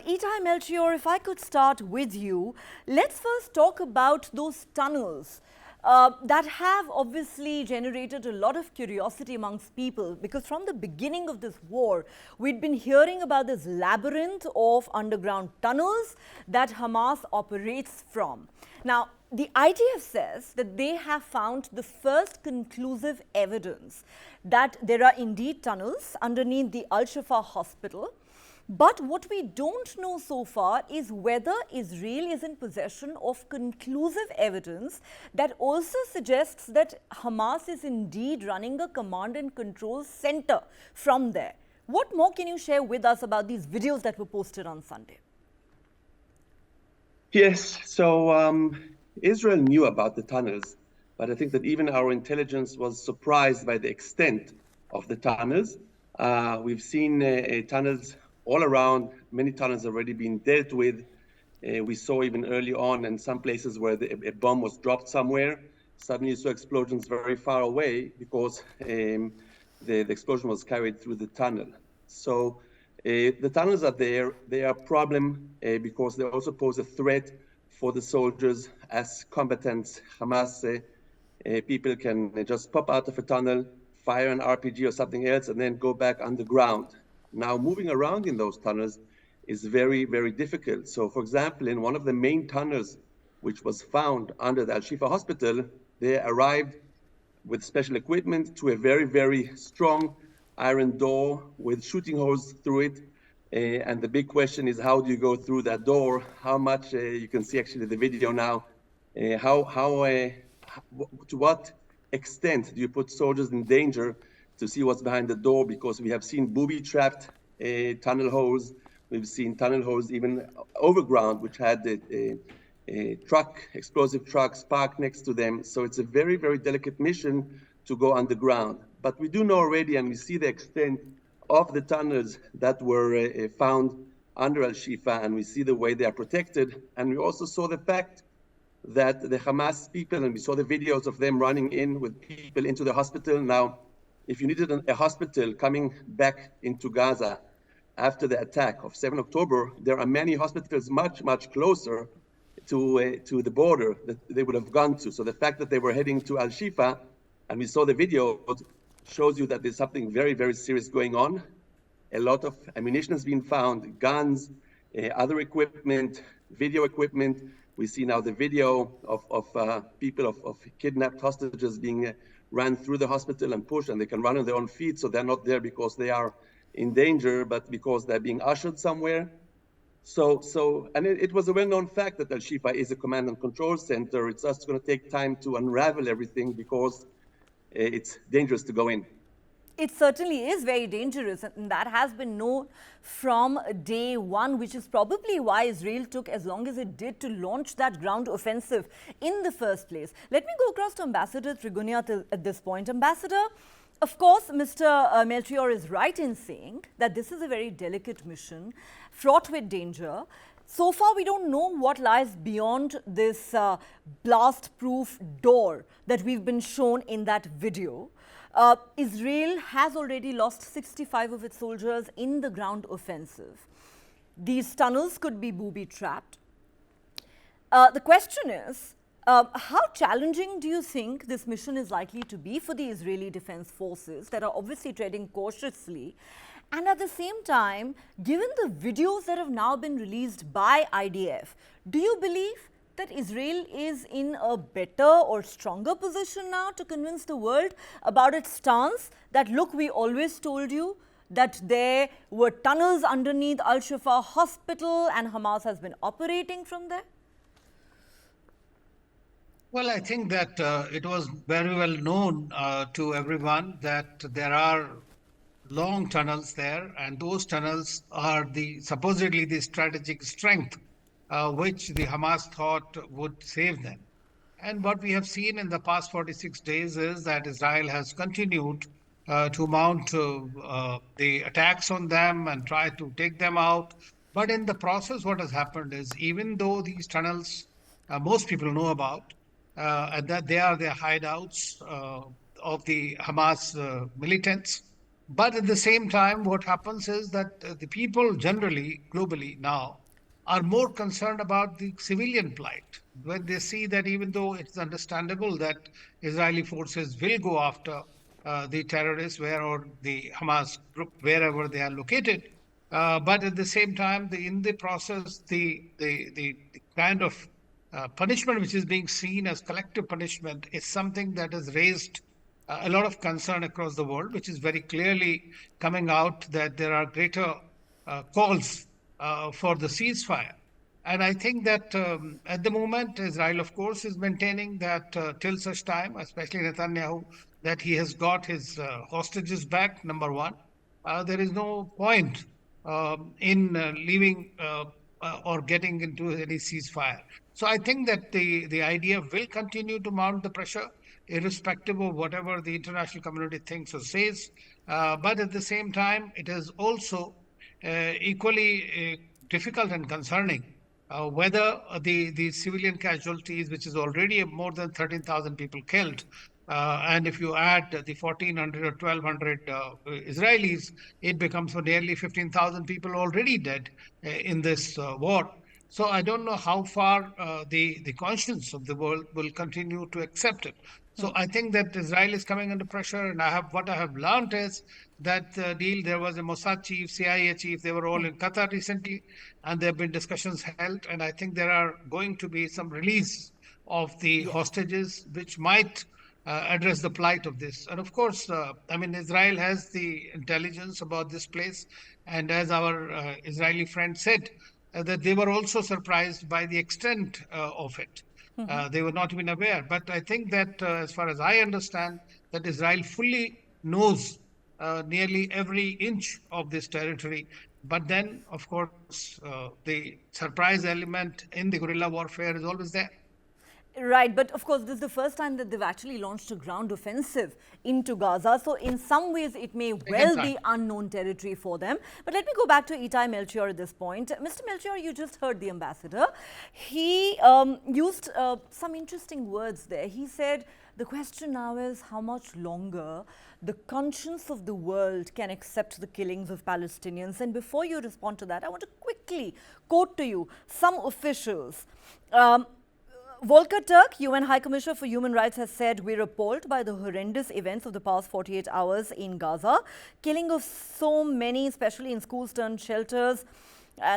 Itai Melchior, if I could start with you, let's first talk about those tunnels that have obviously generated a lot of curiosity amongst people, because from the beginning of this war, we'd been hearing about this labyrinth of underground tunnels that Hamas operates from. Now, the IDF says that they have found the first conclusive evidence that there are indeed tunnels underneath the Al-Shifa hospital. But what we don't know so far is whether Israel is in possession of conclusive evidence that also suggests that Hamas is indeed running a command and control center from there. What more can you share with us about these videos that were posted on Sunday? Yes, so Israel knew about the tunnels, but I think that even our intelligence was surprised by the extent of the tunnels. We've seen tunnels all around. Many tunnels already been dealt with. We saw even early on in some places where a bomb was dropped somewhere. Suddenly you saw explosions very far away because the explosion was carried through the tunnel. So the tunnels are there. They are a problem because they also pose a threat for the soldiers as combatants. Hamas people can just pop out of a tunnel, fire an RPG or something else, and then go back underground. Now, moving around in those tunnels is very, very difficult. So, for example, in one of the main tunnels, which was found under the Al-Shifa hospital, they arrived with special equipment to a very, very strong iron door with shooting holes through it. And the big question is, how do you go through that door? How much, you can see actually the video now, to what extent do you put soldiers in danger to see what's behind the door? Because we have seen booby-trapped tunnel holes. We've seen tunnel holes even overground, which had explosive trucks parked next to them. So it's a very, very delicate mission to go underground. But we do know already, and we see the extent of the tunnels that were found under Al-Shifa, and we see the way they are protected. And we also saw the fact that the Hamas people, and we saw the videos of them running in with people into the hospital. Now, if you needed a hospital coming back into Gaza after the attack of 7 October, there are many hospitals much, much closer to the border that they would have gone to. So the fact that they were heading to Al-Shifa, and we saw the video, shows you that there's something very, very serious going on. A lot of ammunition has been found, guns, other equipment, video equipment. We see now the video of people, of kidnapped hostages being ran through the hospital and pushed, and they can run on their own feet. So they're not there because they are in danger, but because they're being ushered somewhere. And it was a well-known fact that Al-Shifa is a command and control center. It's just going to take time to unravel everything because it's dangerous to go in. It certainly is very dangerous, and that has been known from day one, which is probably why Israel took as long as it did to launch that ground offensive in the first place. Let me go across to Ambassador Trigunia at this point. Ambassador, of course, Mr. Melchior is right in saying that this is a very delicate mission, fraught with danger. So far, we don't know what lies beyond this blast-proof door that we've been shown in that video. Israel has already lost 65 of its soldiers in the ground offensive. These tunnels could be booby-trapped. The question is, how challenging do you think this mission is likely to be for the Israeli Defense Forces that are obviously treading cautiously? And at the same time, given the videos that have now been released by IDF, do you believe that Israel is in a better or stronger position now to convince the world about its stance that, look, we always told you that there were tunnels underneath Al-Shifa hospital and Hamas has been operating from there? Well, I think that it was very well known to everyone that there are long tunnels there, and those tunnels are supposedly the strategic strength which the Hamas thought would save them. And what we have seen in the past 46 days is that Israel has continued to mount the attacks on them and try to take them out. But in the process, what has happened is, even though these tunnels most people know about, and that they are the hideouts of the Hamas militants, But at the same time, what happens is that the people generally, globally now, are more concerned about the civilian plight when they see that even though it's understandable that Israeli forces will go after the terrorists where or the Hamas group wherever they are located, but at the same time, in the process, the kind of punishment which is being seen as collective punishment is something that has raised a lot of concern across the world, which is very clearly coming out that there are greater calls for the ceasefire. And I think that at the moment, Israel, of course, is maintaining that till such time, especially Netanyahu, that he has got his hostages back, number one. There is no point in leaving or getting into any ceasefire. So I think that the idea will continue to mount the pressure, irrespective of whatever the international community thinks or says. But at the same time, it is also equally difficult and concerning whether the civilian casualties, which is already more than 13,000 people killed, and if you add the 1,400 or 1,200 Israelis, it becomes for nearly 15,000 people already dead in this war. So I don't know how far the conscience of the world will continue to accept it. So I think that Israel is coming under pressure, and what I have learned is that there was a Mossad chief, CIA chief, they were all in Qatar recently, and there have been discussions held, and I think there are going to be some release of the hostages, which might address the plight of this. And of course, I mean, Israel has the intelligence about this place, and as our Israeli friend said, that they were also surprised by the extent of it. They were not even aware. But I think that, as far as I understand, that Israel fully knows nearly every inch of this territory. But then, of course, the surprise element in the guerrilla warfare is always there. Right, but of course, this is the first time that they've actually launched a ground offensive into Gaza. So, in some ways, it may well be unknown territory for them. But let me go back to Itai Melchior at this point. Mr. Melchior, you just heard the ambassador. He used some interesting words there. He said, the question now is how much longer the conscience of the world can accept the killings of Palestinians. And before you respond to that, I want to quickly quote to you some officials. Volker Turk, UN High Commissioner for Human Rights, has said, we're appalled by the horrendous events of the past 48 hours in Gaza. Killing of so many, especially in schools turned shelters,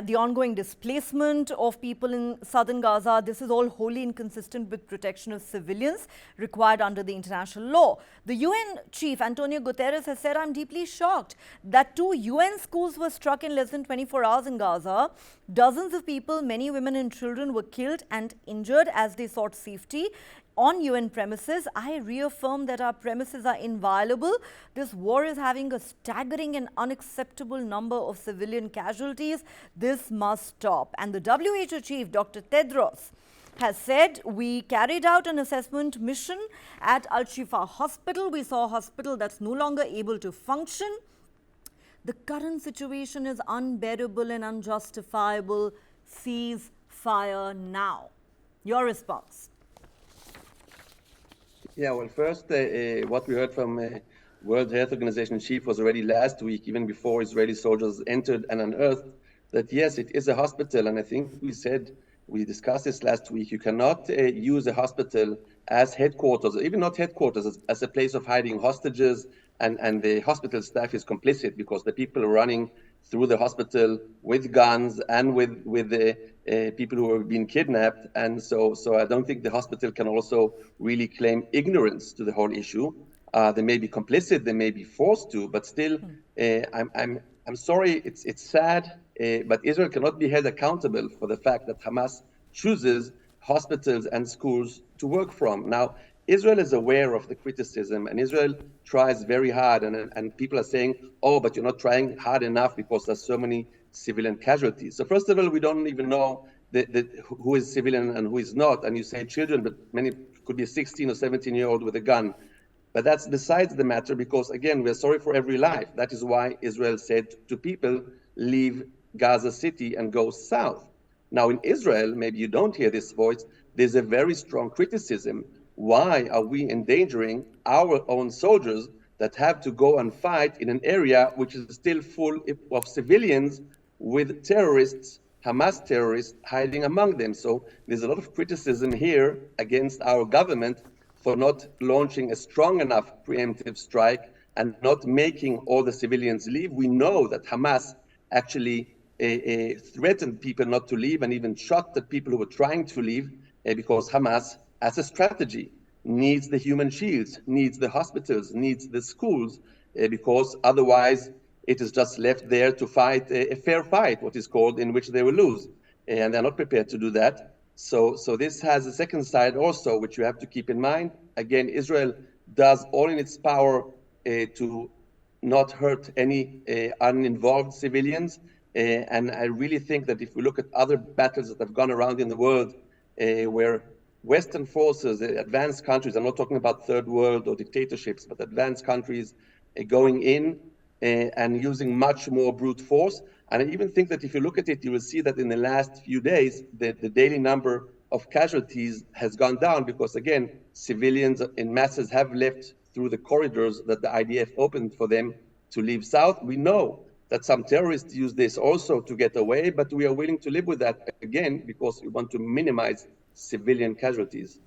the ongoing displacement of people in southern Gaza. This is all wholly inconsistent with protection of civilians required under the international law. The UN chief, Antonio Guterres, has said, I'm deeply shocked that 2 UN schools were struck in less than 24 hours in Gaza. Dozens of people, many women and children, were killed and injured as they sought safety on UN premises. I reaffirm that our premises are inviolable. This war is having a staggering and unacceptable number of civilian casualties. This must stop. And the WHO chief, Dr. Tedros, has said, we carried out an assessment mission at Al-Shifa hospital. We saw a hospital that's no longer able to function. The current situation is unbearable and unjustifiable. Cease fire now. Your response? Yeah, well, first, what we heard from World Health Organization chief was already last week, even before Israeli soldiers entered and unearthed, that yes, it is a hospital. And I think we discussed this last week. You cannot use a hospital as headquarters, even not headquarters, as a place of hiding hostages. And the hospital staff is complicit because the people running through the hospital with guns and with the people who have been kidnapped. And so I don't think the hospital can also really claim ignorance to the whole issue. They may be complicit, they may be forced to, but still, I'm sorry, it's sad, but Israel cannot be held accountable for the fact that Hamas chooses hospitals and schools to work from. Now, Israel is aware of the criticism, and Israel tries very hard, and people are saying, oh, but you're not trying hard enough because there's so many civilian casualties. So first of all, we don't even know who is civilian and who is not. And you say children, but many could be a 16 or 17-year-old with a gun. But that's besides the matter, because again, we're sorry for every life. That is why Israel said to people, leave Gaza City and go south. Now in Israel, maybe you don't hear this voice, there's a very strong criticism. Why are we endangering our own soldiers that have to go and fight in an area which is still full of civilians with terrorists, Hamas terrorists, hiding among them. So there's a lot of criticism here against our government for not launching a strong enough preemptive strike and not making all the civilians leave. We know that Hamas actually threatened people not to leave and even shot at people who were trying to leave because Hamas, as a strategy, needs the human shields, needs the hospitals, needs the schools, because otherwise it is just left there to fight a fair fight, what is called, in which they will lose. And they're not prepared to do that. So this has a second side also, which you have to keep in mind. Again, Israel does all in its power to not hurt any uninvolved civilians. And I really think that if we look at other battles that have gone around in the world where Western forces, advanced countries, I'm not talking about third world or dictatorships, but advanced countries going in and using much more brute force. And I even think that if you look at it, you will see that in the last few days, the daily number of casualties has gone down because, again, civilians in masses have left through the corridors that the IDF opened for them to leave south. We know that some terrorists use this also to get away, but we are willing to live with that, again, because we want to minimize civilian casualties.